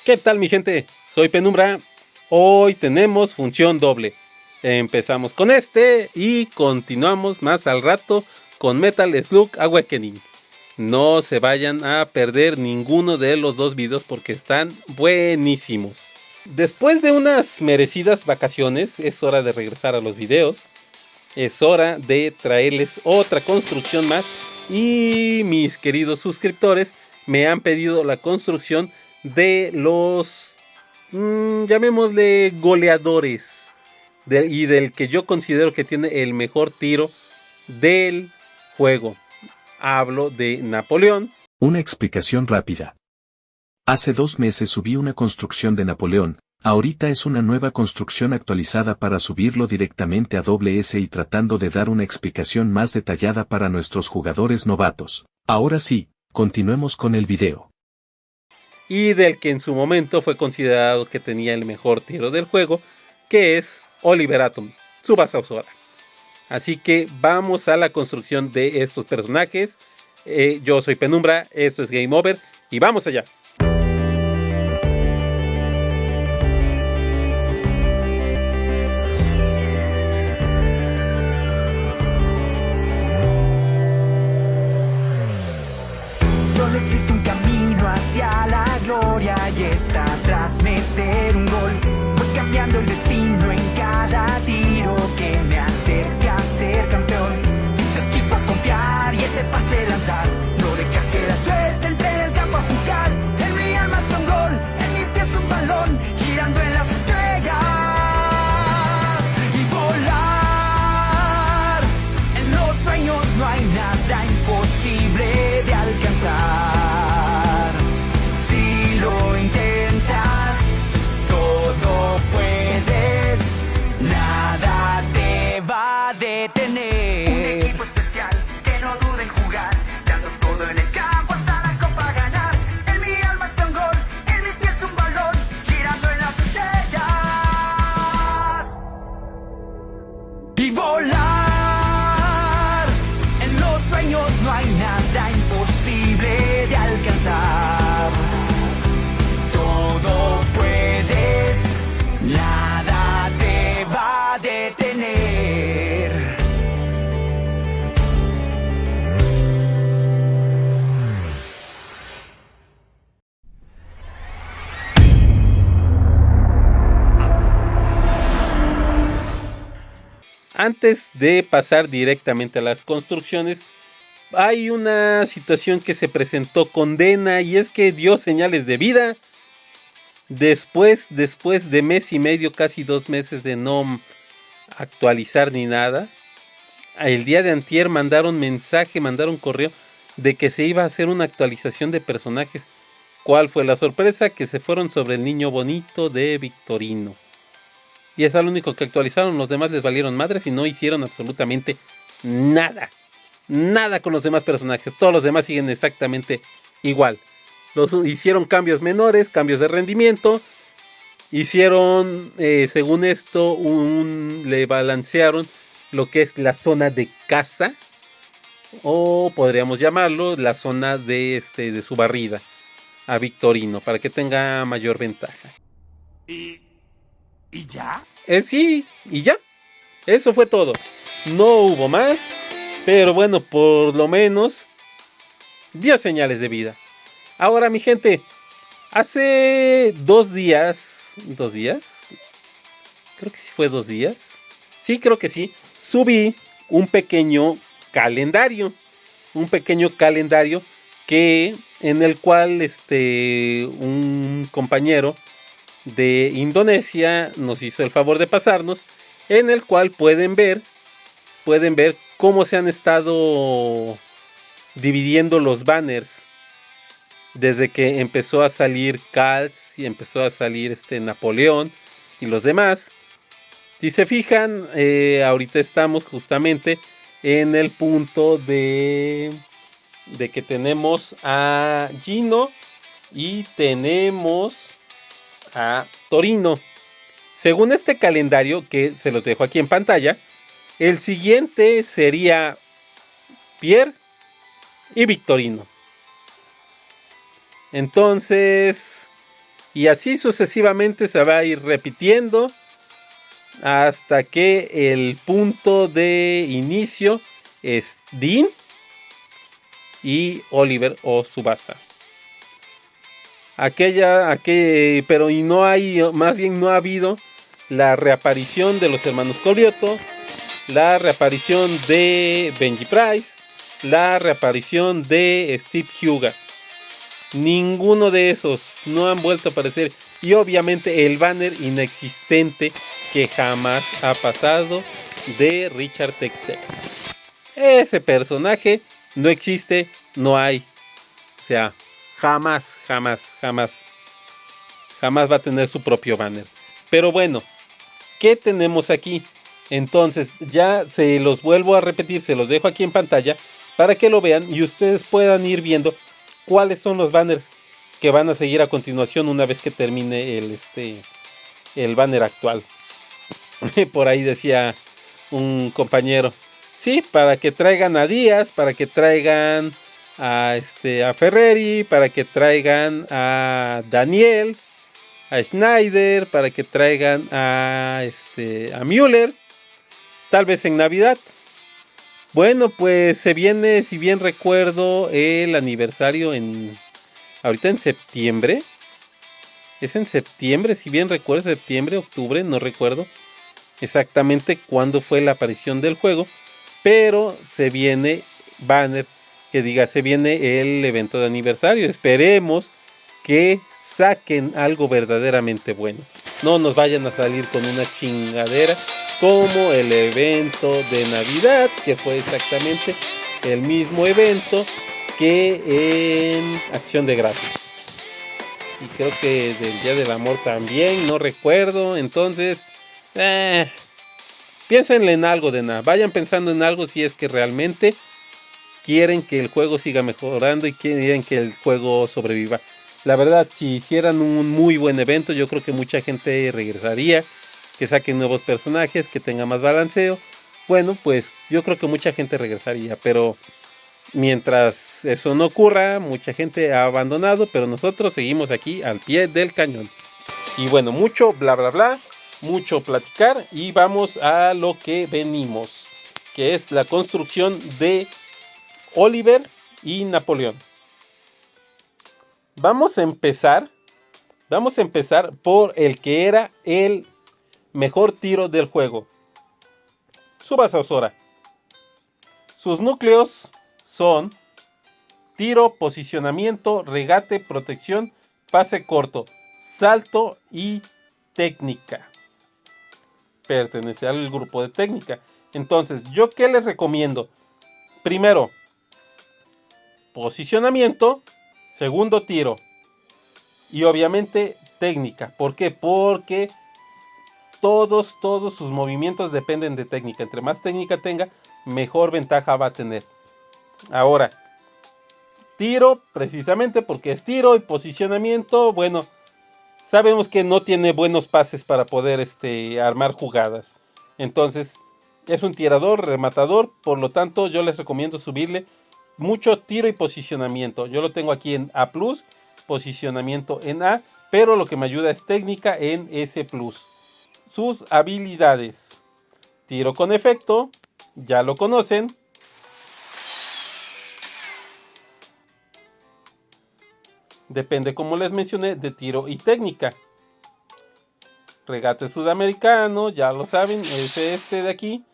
¿Qué tal, mi gente? Soy Penumbra. Hoy tenemos función doble. Empezamos con este y continuamos más al rato con Metal Slug Awakening. No se vayan a perder ninguno de los dos videos porque están buenísimos. Después de unas merecidas vacaciones, es hora de regresar a los videos. Es hora de traerles otra construcción más. Y mis queridos suscriptores me han pedido la construcción de los, llamémosle goleadores. Y del que yo considero que tiene el mejor tiro del juego. Hablo de Napoleón. Una explicación rápida. Hace 2 meses subí una construcción de Napoleón, ahorita es una nueva construcción actualizada para subirlo directamente a S y tratando de dar una explicación más detallada para nuestros jugadores novatos. Ahora sí, continuemos con el video. Y del que en su momento fue considerado que tenía el mejor tiro del juego, que es Oliver Atom, Tsubasa Ozora. Así que vamos a la construcción de estos personajes. Yo soy Penumbra, esto es Game Over y vamos allá. Solo existe un camino hacia la gloria y está tras meter un gol. Voy cambiando el destino en cada tiro que me acerca a ser campeón. Tu equipo a confiar y ese pase lanzar. No dejar que la suerte entre en el campo a jugar. En mi alma es un gol, en mis pies un balón, girando en las estrellas. Y volar, en los sueños no hay nada imposible de alcanzar. Si lo intentas, todo puedes, nada te va a detener. Un equipo especial que no duda en jugar, dando todo en el campo hasta la copa ganar. En mi alma está un gol, en mis pies un balón, girando en las estrellas. Y volar, en los sueños no hay nada imposible de alcanzar. Todo puedes, nada te va a detener. Antes de pasar directamente a las construcciones, hay una situación que se presentó con Dena y es que dio señales de vida. Después de mes y medio, casi 2 meses de no actualizar ni nada, el día de antier mandaron correo de que se iba a hacer una actualización de personajes. ¿Cuál fue la sorpresa? Que se fueron sobre el niño bonito de Victorino. Y es lo único que actualizaron, los demás les valieron madres y no hicieron absolutamente nada. Nada con los demás personajes, todos los demás siguen exactamente igual. Hicieron cambios menores, cambios de rendimiento. Hicieron, según esto, le balancearon lo que es la zona de caza. O podríamos llamarlo la zona de su barrida a Victorino, para que tenga mayor ventaja. ¿Y ya? Sí, y ya. Eso fue todo. No hubo más. Pero bueno, por lo menos dio señales de vida. Ahora, mi gente, hace 2 días. ¿2 días? Creo que sí fue 2 días. Sí, creo que sí. Subí un pequeño calendario. Un pequeño calendario en el cual un compañero de Indonesia nos hizo el favor de pasarnos. En el cual pueden ver cómo se han estado dividiendo los banners desde que empezó a salir Calz y empezó a salir Napoleón y los demás. Si se fijan, ahorita estamos justamente en el punto de que tenemos a Gino y tenemos a Torino. Según este calendario, que se los dejo aquí en pantalla, el siguiente sería Pierre y Victorino. Entonces, Y así sucesivamente se va a ir repitiendo hasta que el punto de inicio es Dean y Oliver o Tsubasa. Pero y no hay, más bien no ha habido la reaparición de los hermanos Corioto, la reaparición de Benji Price, la reaparición de Steve Huga. Ninguno de esos no han vuelto a aparecer. Y obviamente el banner inexistente que jamás ha pasado de Richard Tex-Tex. Ese personaje no existe, no hay. O sea, jamás va a tener su propio banner. Pero bueno, ¿qué tenemos aquí? Entonces ya se los vuelvo a repetir, se los dejo aquí en pantalla para que lo vean y ustedes puedan ir viendo cuáles son los banners que van a seguir a continuación una vez que termine el banner actual. Por ahí decía un compañero, sí, para que traigan a Díaz, para que traigan a Ferreri, para que traigan a Daniel, a Schneider, para que traigan a Müller, tal vez en Navidad. Bueno, pues se viene, si bien recuerdo, el aniversario ahorita en septiembre. Es en septiembre, si bien recuerdo, septiembre, octubre, no recuerdo exactamente cuándo fue la aparición del juego. Pero se viene banner que diga, se viene el evento de aniversario. Esperemos que saquen algo verdaderamente bueno. No nos vayan a salir con una chingadera como el evento de Navidad, que fue exactamente el mismo evento que en Acción de Gracias. Y creo que del Día del Amor también, no recuerdo. Entonces, piénsenle en algo de nada. Vayan pensando en algo si es que realmente quieren que el juego siga mejorando y quieren que el juego sobreviva. La verdad, si hicieran un muy buen evento, yo creo que mucha gente regresaría, que saquen nuevos personajes, que tenga más balanceo. Bueno, pues yo creo que mucha gente regresaría, pero mientras eso no ocurra, mucha gente ha abandonado, pero nosotros seguimos aquí al pie del cañón. Y bueno, mucho bla bla bla, mucho platicar y vamos a lo que venimos, que es la construcción de Oliver y Napoleón. Vamos a empezar por el que era el mejor tiro del juego, Tsubasa Ozora. Sus núcleos son tiro, posicionamiento, regate, protección, pase corto, salto y técnica. Pertenece al grupo de técnica. Entonces, ¿yo qué les recomiendo? Primero, posicionamiento. Segundo, tiro. Y obviamente técnica. ¿Por qué? Porque todos sus movimientos dependen de técnica. Entre más técnica tenga, mejor ventaja va a tener. Ahora, tiro precisamente porque es tiro y posicionamiento. Bueno, sabemos que no tiene buenos pases para poder armar jugadas. Entonces, es un tirador, rematador. Por lo tanto, yo les recomiendo subirle mucho tiro y posicionamiento. Yo lo tengo aquí en A+, posicionamiento en A, pero lo que me ayuda es técnica en S+. Sus habilidades: tiro con efecto, ya lo conocen. Depende, como les mencioné, de tiro y técnica. Regate sudamericano, ya lo saben, es este de aquí,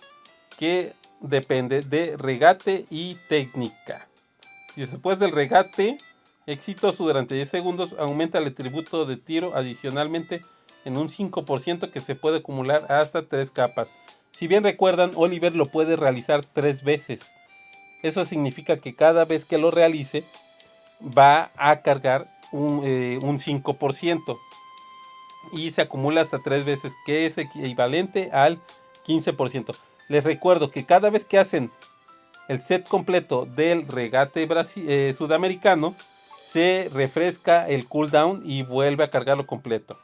que depende de regate y técnica. Y después del regate exitoso durante 10 segundos, aumenta el atributo de tiro adicionalmente en un 5% que se puede acumular hasta 3 capas. Si bien recuerdan, Oliver lo puede realizar 3 veces. Eso significa que cada vez que lo realice va a cargar un 5%. Y se acumula hasta 3 veces, que es equivalente al 15%. Les recuerdo que cada vez que hacen el set completo del regate sudamericano, se refresca el cooldown y vuelve a cargarlo completo.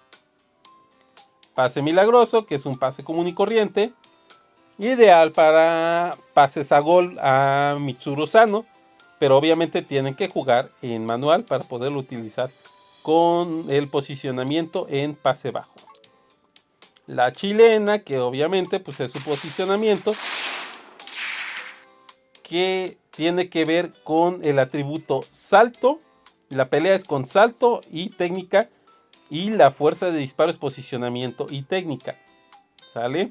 Pase milagroso, que es un pase común y corriente, ideal para pases a gol a Mitsuru Sano, pero obviamente tienen que jugar en manual para poderlo utilizar con el posicionamiento en pase bajo. La chilena, que obviamente pues es su posicionamiento, que tiene que ver con el atributo salto. La pelea es con salto y técnica, y la fuerza de disparo es posicionamiento y técnica. ¿Sale?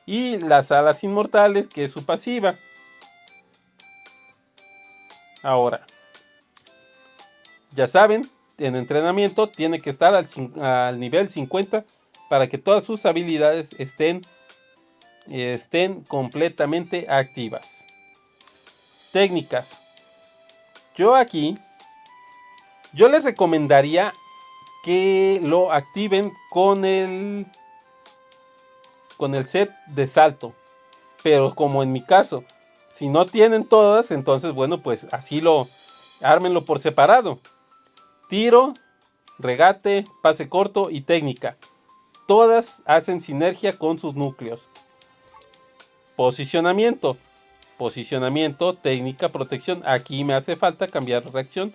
Y las alas inmortales, que es su pasiva. Ahora, ya saben, en entrenamiento tiene que estar al nivel 50 para que todas sus habilidades estén completamente activas. Técnicas. Yo les recomendaría que lo activen con el set de salto. Pero como en mi caso, si no tienen todas, entonces bueno, pues así ármenlo por separado. Tiro, regate, pase corto y técnica. Todas hacen sinergia con sus núcleos. Posicionamiento, técnica, protección. Aquí me hace falta cambiar reacción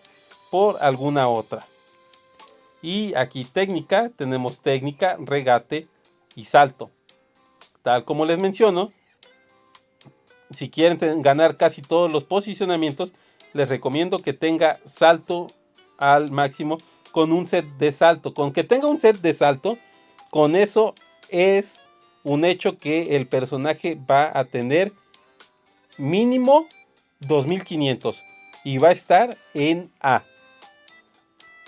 por alguna otra. Y aquí técnica, tenemos técnica, regate y salto. Tal como les menciono, si quieren ganar casi todos los posicionamientos, les recomiendo que tenga salto al máximo con un set de salto. Con que tenga un set de salto, con eso es un hecho que el personaje va a tener mínimo 2500 y va a estar en A.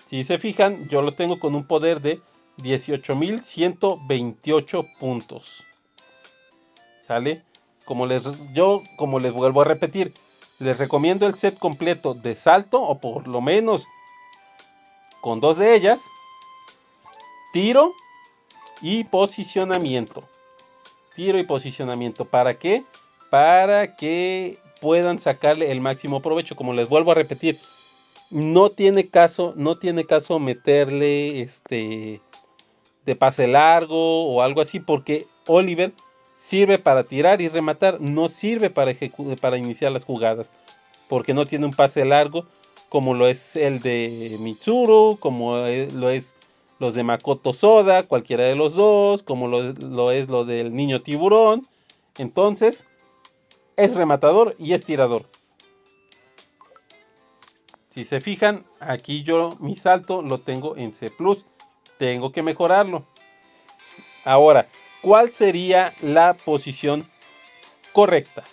Si se fijan, yo lo tengo con un poder de 18128 puntos. ¿Sale? Como les vuelvo a repetir, les recomiendo el set completo de salto, o por lo menos con 2 de ellas, tiro y posicionamiento. ¿Para qué? Para que puedan sacarle el máximo provecho. Como les vuelvo a repetir, no tiene caso meterle de pase largo o algo así, porque Oliver sirve para tirar y rematar, no sirve para iniciar las jugadas, porque no tiene un pase largo como lo es el de Mitsuru, como lo es los de Makoto Soda, cualquiera de los dos, como lo es lo del niño tiburón. Entonces es rematador y es tirador. Si se fijan, aquí mi salto lo tengo en C+, tengo que mejorarlo. Ahora, ¿cuál sería la posición correcta?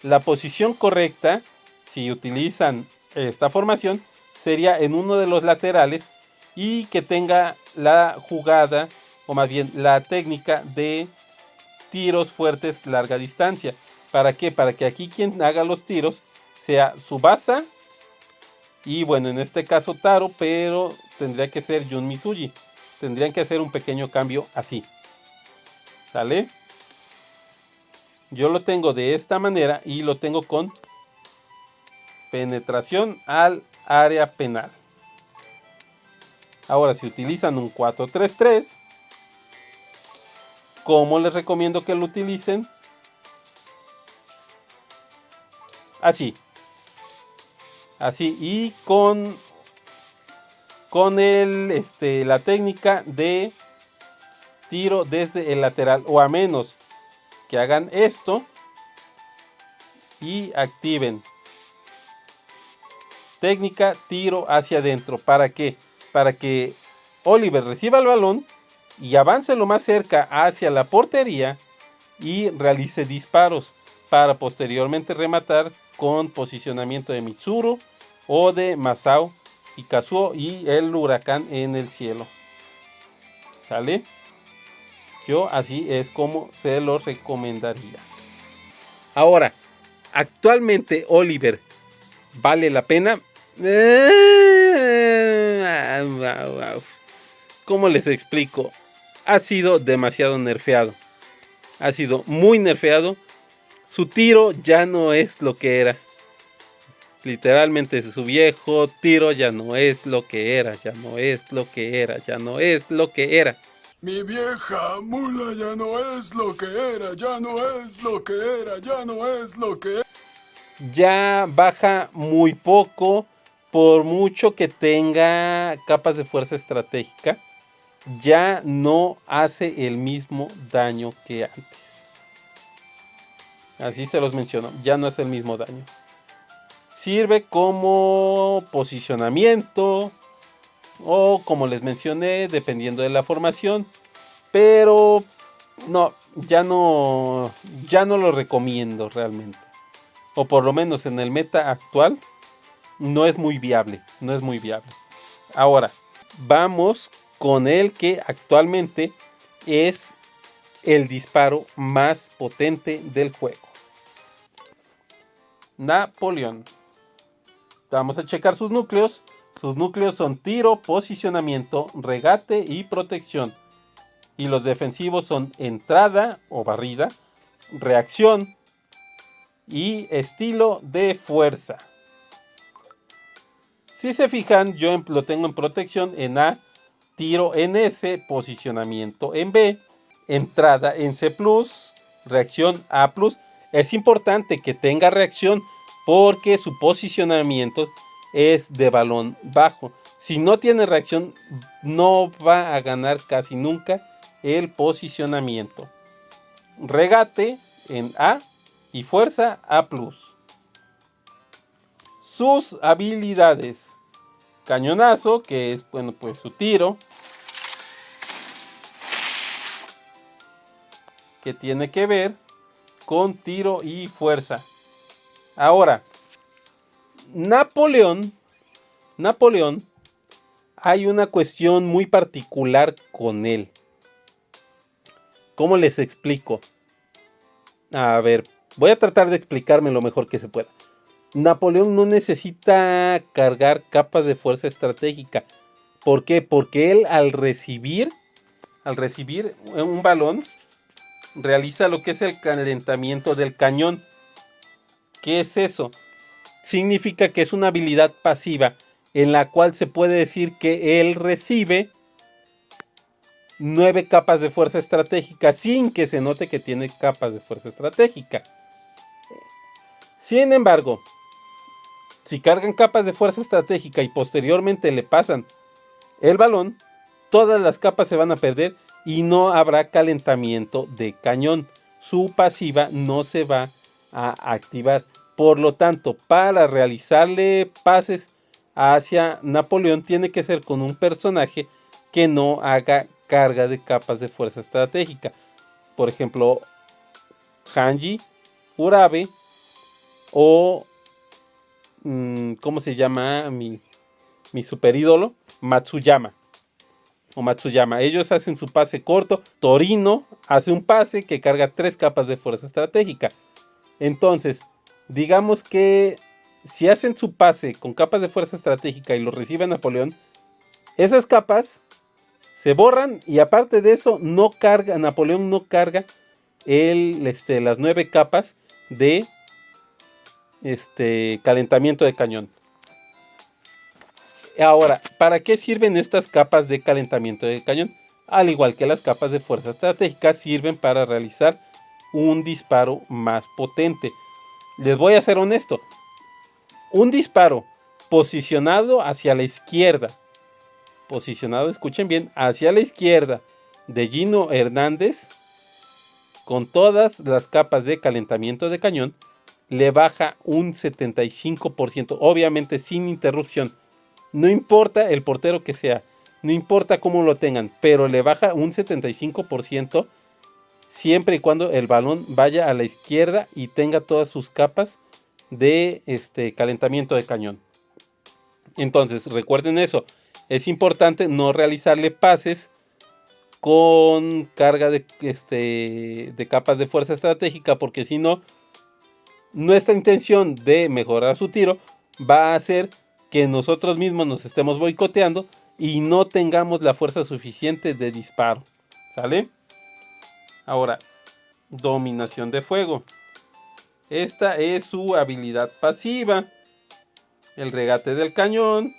La posición correcta, si utilizan esta formación, sería en uno de los laterales y que tenga la jugada, o más bien la técnica de tiros fuertes larga distancia. ¿Para qué? Para que aquí quien haga los tiros sea Tsubasa y bueno, en este caso Taro, pero tendría que ser Jun Misugi. Tendrían que hacer un pequeño cambio así. ¿Sale? Yo lo tengo de esta manera y lo tengo con penetración al área penal. Ahora, si utilizan un 4-3-3, ¿cómo les recomiendo que lo utilicen? Así, y con la técnica de tiro desde el lateral, o a menos que hagan esto y activen técnica tiro hacia adentro. ¿Para qué? Para que Oliver reciba el balón y avance lo más cerca hacia la portería y realice disparos para posteriormente rematar con posicionamiento de Mitsuru o de Masao y Kazuo y el huracán en el cielo. ¿Sale? Yo así es como se lo recomendaría. Ahora, actualmente Oliver ¿vale la pena? ¿Cómo les explico? Ha sido demasiado nerfeado. Ha sido muy nerfeado. Su tiro ya no es lo que era. Literalmente su viejo tiro ya no es lo que era. Ya no es lo que era. Ya no es lo que era. Mi vieja mula ya no es lo que era. Ya no es lo que era. Ya no es lo que era. Ya baja muy poco. por mucho que tenga capas de fuerza estratégica, ya no hace el mismo daño que antes. Así se los menciono, ya no hace el mismo daño. Sirve como posicionamiento o, como les mencioné, dependiendo de la formación, pero no, ya no lo recomiendo realmente. O por lo menos en el meta actual no es muy viable, Ahora, vamos con el que actualmente es el disparo más potente del juego. Napoleón. Vamos a checar sus núcleos. Sus núcleos son tiro, posicionamiento, regate y protección. Y los defensivos son entrada o barrida, reacción y estilo de fuerza. Si se fijan, yo lo tengo en protección en A, tiro en S, posicionamiento en B, entrada en C+, reacción A+. Es importante que tenga reacción porque su posicionamiento es de balón bajo. Si no tiene reacción, no va a ganar casi nunca el posicionamiento. Regate en A y fuerza A+. Sus habilidades: cañonazo, que es, bueno, pues su tiro, que tiene que ver con tiro y fuerza. Ahora, Napoleón, hay una cuestión muy particular con él. ¿Cómo les explico? A ver, voy a tratar de explicarme lo mejor que se pueda. Napoleón no necesita cargar capas de fuerza estratégica. ¿Por qué? Porque él al recibir un balón, realiza lo que es el calentamiento del cañón. ¿Qué es eso? Significa que es una habilidad pasiva en la cual se puede decir que él recibe 9 capas de fuerza estratégica sin que se note que tiene capas de fuerza estratégica. Sin embargo, si cargan capas de fuerza estratégica y posteriormente le pasan el balón, todas las capas se van a perder y no habrá calentamiento de cañón. Su pasiva no se va a activar. Por lo tanto, para realizarle pases hacia Napoleón tiene que ser con un personaje que no haga carga de capas de fuerza estratégica. Por ejemplo, Hanji, Urabe o ¿cómo se llama mi super ídolo? Matsuyama. Ellos hacen su pase corto. Torino hace un pase que carga 3 capas de fuerza estratégica. Entonces, digamos que si hacen su pase con capas de fuerza estratégica y lo recibe Napoleón, esas capas se borran y aparte de eso Napoleón no carga las 9 capas de calentamiento de cañón. Ahora, ¿para qué sirven estas capas de calentamiento de cañón? Al igual que las capas de fuerza estratégica, sirven para realizar un disparo más potente. Les voy a ser honesto. Un disparo posicionado hacia la izquierda, escuchen bien, hacia la izquierda de Gino Hernández, con todas las capas de calentamiento de cañón, le baja un 75%, obviamente sin interrupción. No importa el portero que sea, no importa cómo lo tengan, pero le baja un 75% siempre y cuando el balón vaya a la izquierda y tenga todas sus capas de calentamiento de cañón. Entonces, recuerden eso. Es importante no realizarle pases con carga de capas de fuerza estratégica, porque si no, nuestra intención de mejorar su tiro va a hacer que nosotros mismos nos estemos boicoteando y no tengamos la fuerza suficiente de disparo. ¿Sale? Ahora, dominación de fuego. Esta es su habilidad pasiva. El regate del cañón,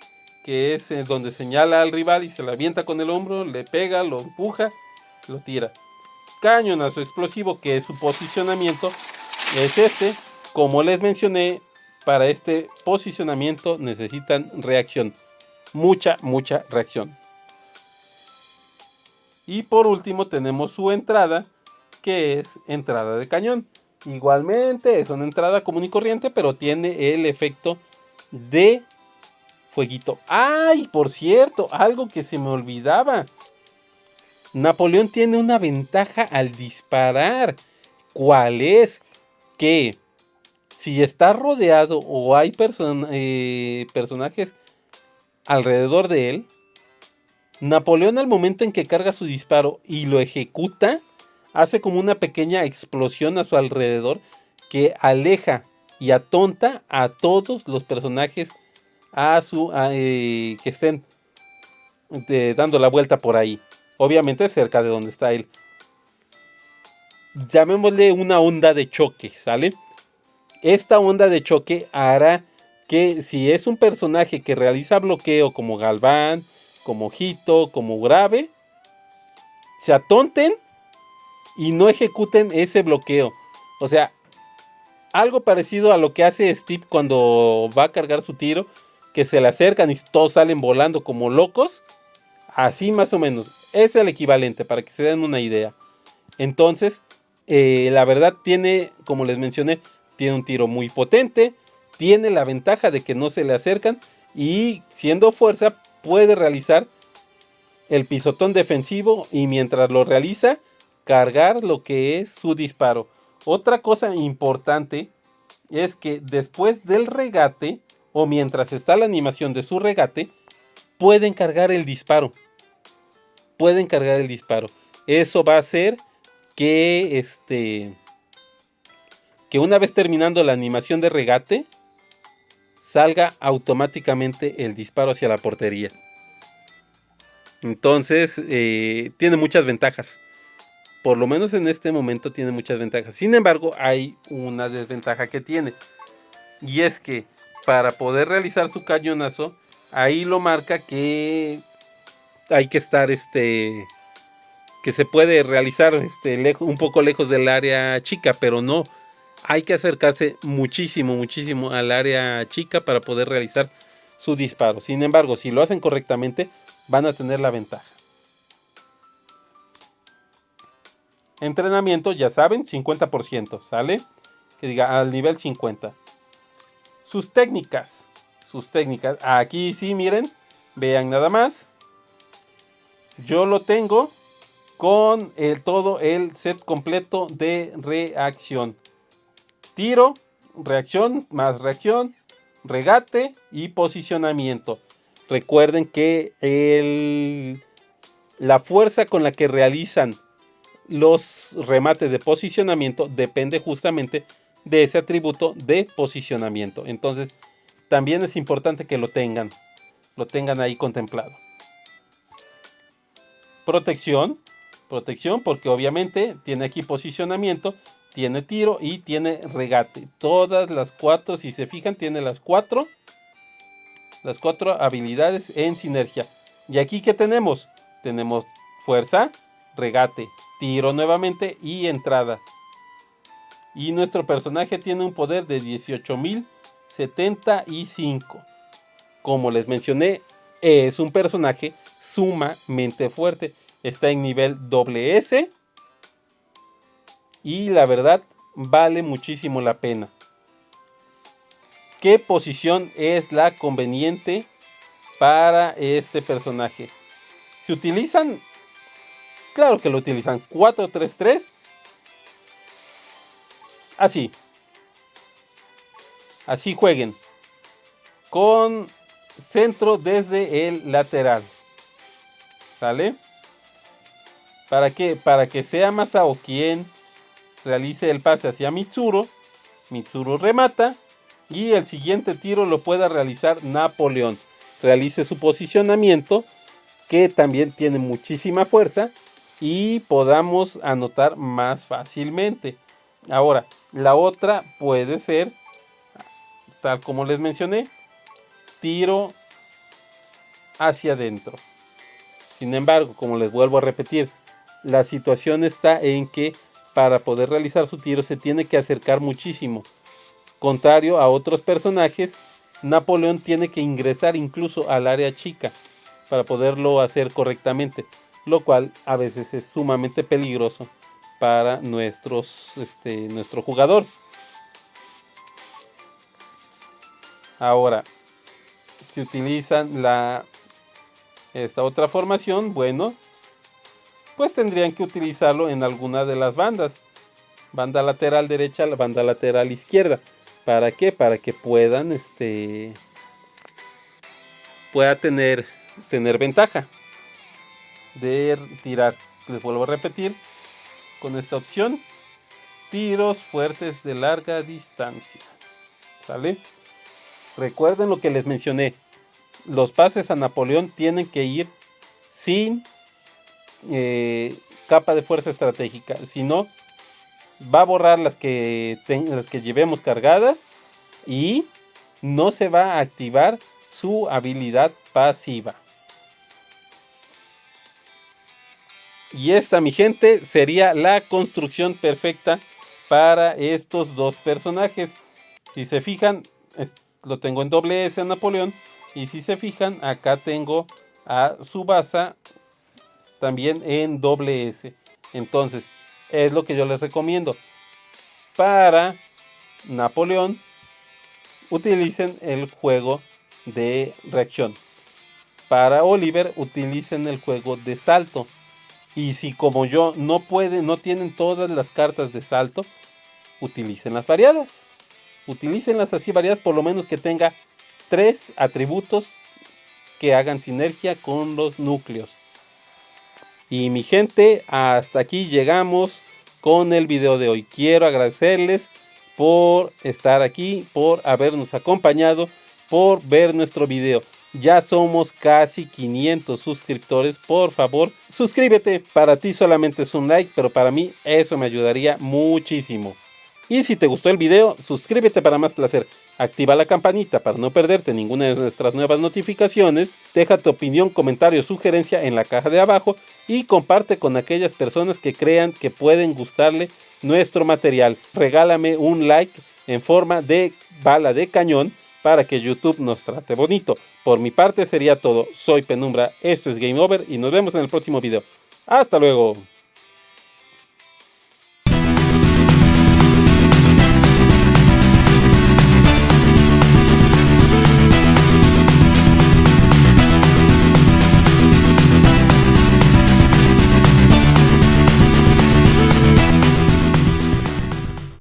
que es donde señala al rival y se la avienta con el hombro, le pega, lo empuja, lo tira. Cañonazo explosivo, que es su posicionamiento, es como les mencioné, para este posicionamiento necesitan reacción. Mucha reacción. Y por último tenemos su entrada, que es entrada de cañón. Igualmente es una entrada común y corriente, pero tiene el efecto de fueguito. ¡Ay! Por cierto, algo que se me olvidaba. Napoleón tiene una ventaja al disparar. ¿Cuál es? Que si está rodeado o hay personajes alrededor de él, Napoleón al momento en que carga su disparo y lo ejecuta, hace como una pequeña explosión a su alrededor que aleja y atonta a todos los personajes que estén dando la vuelta por ahí. Obviamente cerca de donde está él. Llamémosle una onda de choque, ¿sale? Esta onda de choque hará que si es un personaje que realiza bloqueo como Galván, como Hito, como Grave, se atonten y no ejecuten ese bloqueo. O sea, algo parecido a lo que hace Steve cuando va a cargar su tiro, que se le acercan y todos salen volando como locos. Así más o menos. Es el equivalente para que se den una idea. Entonces, la verdad tiene, como les mencioné, tiene un tiro muy potente. Tiene la ventaja de que no se le acercan. Y siendo fuerza, puede realizar el pisotón defensivo. Y mientras lo realiza, cargar lo que es su disparo. Otra cosa importante es que después del regate, o mientras está la animación de su regate, pueden cargar el disparo. Pueden cargar el disparo. Eso va a hacer que que una vez terminando la animación de regate, salga automáticamente el disparo hacia la portería. Entonces, tiene muchas ventajas. Por lo menos en este momento tiene muchas ventajas. Sin embargo, hay una desventaja que tiene. Y es que para poder realizar su cañonazo, ahí lo marca que hay que estar que se puede realizar un poco lejos del área chica, pero no. Hay que acercarse muchísimo al área chica para poder realizar su disparo. Sin embargo, si lo hacen correctamente, van a tener la ventaja. Entrenamiento, ya saben, 50%, ¿sale? Que diga al nivel 50. Sus técnicas. Aquí sí, miren, vean nada más. Yo lo tengo con todo el set completo de reacción. Tiro, reacción, más reacción, regate y posicionamiento. Recuerden que la fuerza con la que realizan los remates de posicionamiento depende justamente de ese atributo de posicionamiento. Entonces, también es importante que lo tengan ahí contemplado. Protección porque obviamente tiene aquí posicionamiento, tiene tiro y tiene regate. Todas las 4, si se fijan, tiene las cuatro habilidades en sinergia. Y aquí, ¿qué tenemos? Tenemos fuerza, regate, tiro nuevamente y entrada. Y nuestro personaje tiene un poder de 18.075. Como les mencioné, es un personaje sumamente fuerte. Está en nivel S. Y la verdad, vale muchísimo la pena. ¿Qué posición es la conveniente para este personaje? ¿Se utilizan? Claro que lo utilizan. 4-3-3. Así jueguen. Con centro desde el lateral. ¿Sale? ¿Para qué? Para que sea Masao quien realice el pase hacia Mitsuru. Mitsuru remata. Y el siguiente tiro lo pueda realizar Napoleón. Realice su posicionamiento, que también tiene muchísima fuerza, y podamos anotar más fácilmente. Ahora, la otra puede ser, tal como les mencioné, tiro hacia adentro. Sin embargo, como les vuelvo a repetir, la situación está en que para poder realizar su tiro se tiene que acercar muchísimo. Contrario a otros personajes, Napoleón tiene que ingresar incluso al área chica para poderlo hacer correctamente, lo cual a veces es sumamente peligroso para nuestro jugador. Ahora, si utilizan esta otra formación, bueno, pues tendrían que utilizarlo en alguna de las bandas. Banda lateral derecha, la banda lateral izquierda. ¿Para qué? Para que puedan, pueda tener ventaja de tirar. Les vuelvo a repetir con esta opción: tiros fuertes de larga distancia. ¿Sale? Recuerden lo que les mencioné. Los pases a Napoleón tienen que ir sin capa de fuerza estratégica. Si no, va a borrar las que llevemos cargadas y no se va a activar su habilidad pasiva. Y esta, mi gente, sería la construcción perfecta para estos dos personajes. Si se fijan, lo tengo en doble S a Napoleón. Y si se fijan, acá tengo a Tsubasa también en doble S. Entonces, es lo que yo les recomiendo. Para Napoleón, utilicen el juego de reacción. Para Oliver, utilicen el juego de salto. Y si como yo no tienen todas las cartas de salto, utilicen las variadas. Utilícenlas así variadas, por lo menos que tenga 3 atributos que hagan sinergia con los núcleos. Y mi gente, hasta aquí llegamos con el video de hoy. Quiero agradecerles por estar aquí, por habernos acompañado, por ver nuestro video. Ya somos casi 500 suscriptores. Por favor, suscríbete. Para ti solamente es un like, pero para mí eso me ayudaría muchísimo. Y si te gustó el video, suscríbete para más placer. Activa la campanita para no perderte ninguna de nuestras nuevas notificaciones. Deja tu opinión, comentario, sugerencia en la caja de abajo. Y comparte con aquellas personas que crean que pueden gustarle nuestro material. Regálame un like en forma de bala de cañón para que YouTube nos trate bonito. Por mi parte sería todo. Soy Penumbra, esto es Game Over y nos vemos en el próximo video. ¡Hasta luego!